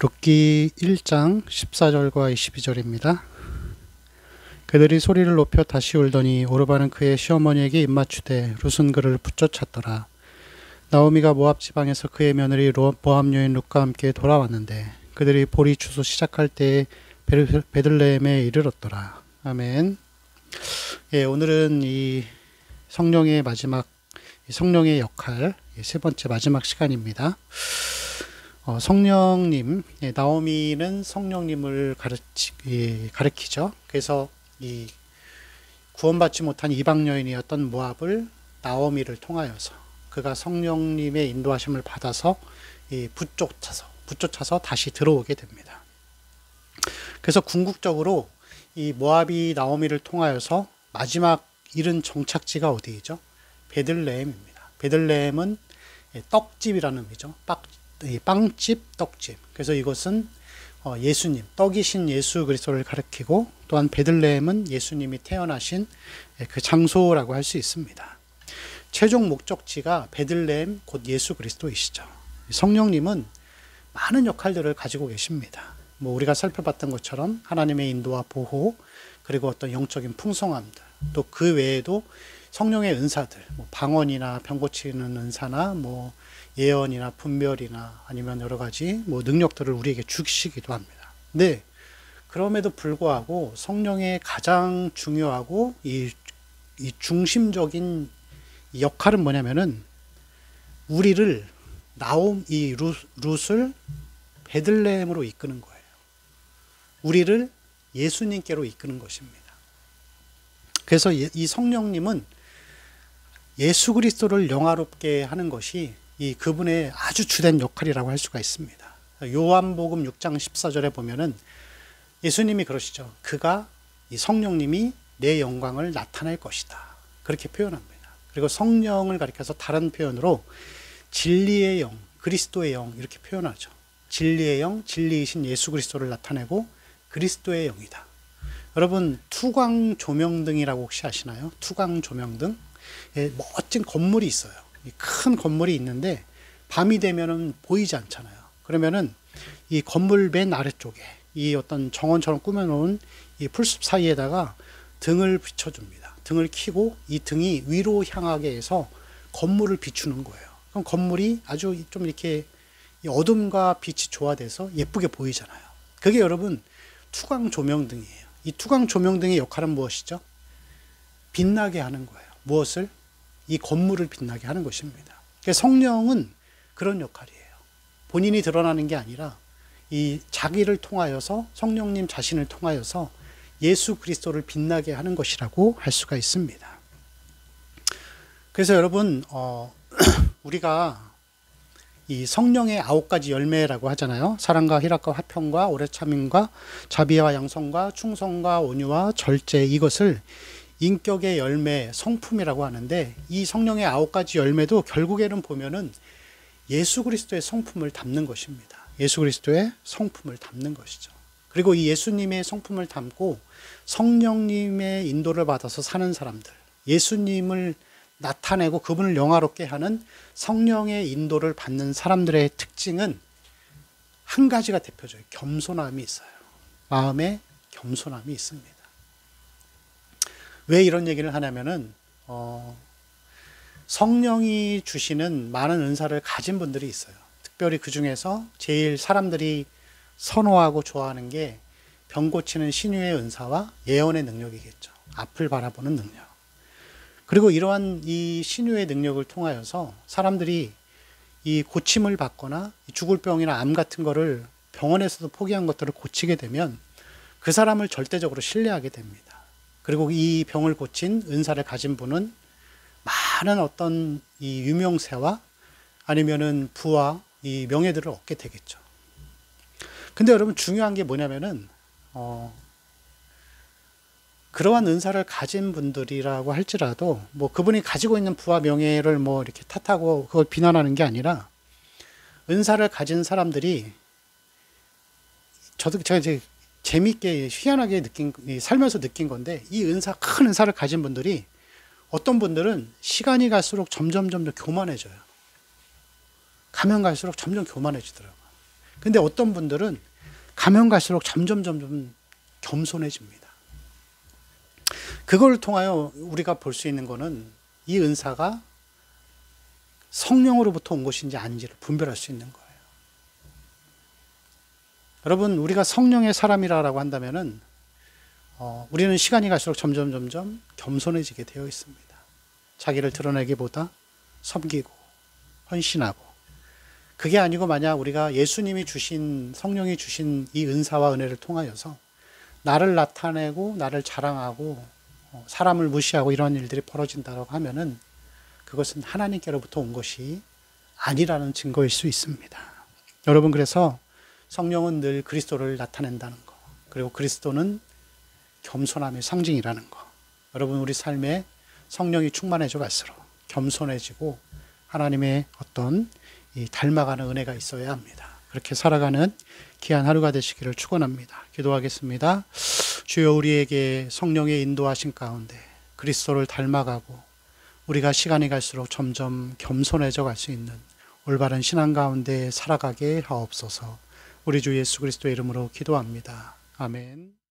룻기 1장 14절과 22절입니다. 그들이 소리를 높여 다시 울더니 오르바는 그의 시어머니에게 입맞추되 룻은 그를 붙쫓았더라. 나오미가 모압 지방에서 그의 며느리 모압 여인 룻과 함께 돌아왔는데 그들이 보리 추수 시작할 때에 베들레헴에 이르렀더라. 아멘. 예, 오늘은 이 성령의 마지막, 성령의 역할, 세 번째 마지막 시간입니다. 성령님, 나오미는 성령님을 가르치죠. 그래서 이 구원받지 못한 이방 여인이었던 모압을 나오미를 통하여서 그가 성령님의 인도하심을 받아서 붙쫓아서 다시 들어오게 됩니다. 그래서 궁극적으로 이 모압이 나오미를 통하여서 마지막 이른 정착지가 어디이죠? 베들레헴입니다. 베들레헴은 떡집이라는 의미죠. 빵집, 떡집. 그래서 이것은 예수님, 떡이신 예수 그리스도를 가리키고 또한 베들레헴은 예수님이 태어나신 그 장소라고 할 수 있습니다. 최종 목적지가 베들레헴 곧 예수 그리스도이시죠. 성령님은 많은 역할들을 가지고 계십니다. 우리가 살펴봤던 것처럼 하나님의 인도와 보호, 그리고 어떤 영적인 풍성함들, 또 그 외에도 성령의 은사들, 방언이나 병 고치는 은사나 예언이나 분별이나 아니면 여러 가지 능력들을 우리에게 주시기도 합니다. 네, 그럼에도 불구하고 성령의 가장 중요하고 이 중심적인 역할은 뭐냐면은 우리를 룻을 베들레헴으로 이끄는 거예요. 우리를 예수님께로 이끄는 것입니다. 그래서 이 성령님은 예수 그리스도를 영화롭게 하는 것이 그분의 아주 주된 역할이라고 할 수가 있습니다. 요한복음 6장 14절에 보면은 예수님이 그러시죠. 이 성령님이 내 영광을 나타낼 것이다. 그렇게 표현합니다. 그리고 성령을 가리켜서 다른 표현으로 진리의 영, 그리스도의 영 이렇게 표현하죠. 진리의 영, 진리이신 예수 그리스도를 나타내고 그리스도의 영이다. 여러분, 투광 조명등이라고 혹시 아시나요? 투광 조명등? 멋진 건물이 있어요. 큰 건물이 있는데 밤이 되면은 보이지 않잖아요. 그러면은 이 건물 맨 아래쪽에 이 어떤 정원처럼 꾸며놓은 이 풀숲 사이에다가 등을 비춰줍니다. 등을 켜고 이 등이 위로 향하게 해서 건물을 비추는 거예요. 그럼 건물이 아주 좀 이렇게 어둠과 빛이 조화돼서 예쁘게 보이잖아요. 그게 여러분 투광 조명등이에요. 이 투광 조명등의 역할은 무엇이죠? 빛나게 하는 거예요. 무엇을? 이 건물을 빛나게 하는 것입니다. 성령은 그런 역할이에요. 본인이 드러나는 게 아니라 이 자기를 통하여서 성령님 자신을 통하여서 예수 그리스도를 빛나게 하는 것이라고 할 수가 있습니다. 그래서 여러분 우리가 이 성령의 9가지 열매라고 하잖아요. 사랑과 희락과 화평과 오래 참음과 자비와 양성과 충성과 온유와 절제, 이것을 인격의 열매, 성품이라고 하는데 이 성령의 9가지 열매도 결국에는 보면은 예수 그리스도의 성품을 담는 것입니다. 예수 그리스도의 성품을 담는 것이죠. 그리고 이 예수님의 성품을 담고 성령님의 인도를 받아서 사는 사람들, 예수님을 나타내고 그분을 영화롭게 하는 성령의 인도를 받는 사람들의 특징은 한 가지가 대표적이에요. 겸손함이 있어요. 마음에 겸손함이 있습니다. 왜 이런 얘기를 하냐면은 성령이 주시는 많은 은사를 가진 분들이 있어요. 특별히 그 중에서 제일 사람들이 선호하고 좋아하는 게 병 고치는 신유의 은사와 예언의 능력이겠죠. 앞을 바라보는 능력. 그리고 이러한 이 신유의 능력을 통하여서 사람들이 이 고침을 받거나 죽을 병이나 암 같은 거를 병원에서도 포기한 것들을 고치게 되면 그 사람을 절대적으로 신뢰하게 됩니다. 그리고 이 병을 고친 은사를 가진 분은 많은 어떤 이 유명세와 아니면은 부와 이 명예들을 얻게 되겠죠. 근데 여러분 중요한 게 뭐냐면은 그러한 은사를 가진 분들이라고 할지라도 그분이 가지고 있는 부와 명예를 이렇게 탓하고 그걸 비난하는 게 아니라 은사를 가진 사람들이 제가 이제 재미있게 희한하게 살면서 느낀 건데 이 큰 은사를 가진 분들이 어떤 분들은 시간이 갈수록 점점 교만해져요. 가면 갈수록 점점 교만해지더라고요. 근데 어떤 분들은 가면 갈수록 점점 겸손해집니다. 그걸 통하여 우리가 볼 수 있는 것은 이 은사가 성령으로부터 온 것인지 아닌지를 분별할 수 있는 거예요. 여러분, 우리가 성령의 사람이라고 한다면은 우리는 시간이 갈수록 점점 겸손해지게 되어 있습니다. 자기를 드러내기보다 섬기고 헌신하고, 그게 아니고 만약 우리가 예수님이 주신, 성령이 주신 이 은사와 은혜를 통하여서 나를 나타내고 나를 자랑하고 사람을 무시하고 이런 일들이 벌어진다고 하면은 그것은 하나님께로부터 온 것이 아니라는 증거일 수 있습니다. 여러분, 그래서 성령은 늘 그리스도를 나타낸다는 거, 그리고 그리스도는 겸손함의 상징이라는 거, 여러분, 우리 삶에 성령이 충만해져 갈수록 겸손해지고 하나님의 어떤 이 닮아가는 은혜가 있어야 합니다. 그렇게 살아가는 귀한 하루가 되시기를 축원합니다. 기도하겠습니다. 주여, 우리에게 성령의 인도하신 가운데 그리스도를 닮아가고 우리가 시간이 갈수록 점점 겸손해져 갈 수 있는 올바른 신앙 가운데 살아가게 하옵소서. 우리 주 예수 그리스도의 이름으로 기도합니다. 아멘.